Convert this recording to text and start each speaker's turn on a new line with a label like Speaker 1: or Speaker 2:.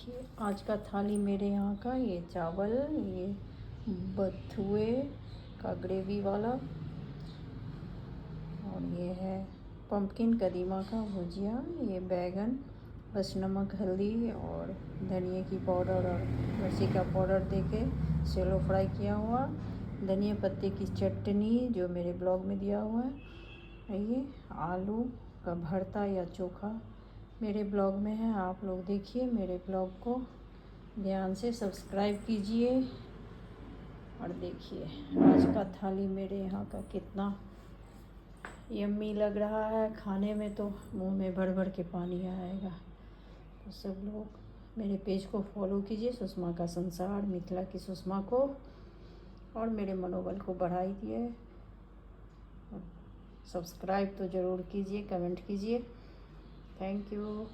Speaker 1: देखिए आज का थाली मेरे यहाँ का, ये चावल, ये बथुए का ग्रेवी वाला, और ये है पंपकिन कदीमा का भुजिया, ये बैगन बस नमक हल्दी और धनिया की पाउडर और मिर्ची का पाउडर देके सेलो फ्राई किया हुआ, धनिया पत्ते की चटनी जो मेरे ब्लॉग में दिया हुआ है, ये आलू का भरता या चोखा मेरे ब्लॉग में है। आप लोग देखिए मेरे ब्लॉग को ध्यान से, सब्सक्राइब कीजिए और देखिए आज का थाली मेरे यहाँ का कितना यम्मी लग रहा है। खाने में तो मुंह में भर भर के पानी आएगा। तो सब लोग मेरे पेज को फॉलो कीजिए, सुषमा का संसार, मिथिला की सुषमा को, और मेरे मनोबल को बढ़ाइए। सब्सक्राइब तो ज़रूर कीजिए, कमेंट कीजिए। Thank you.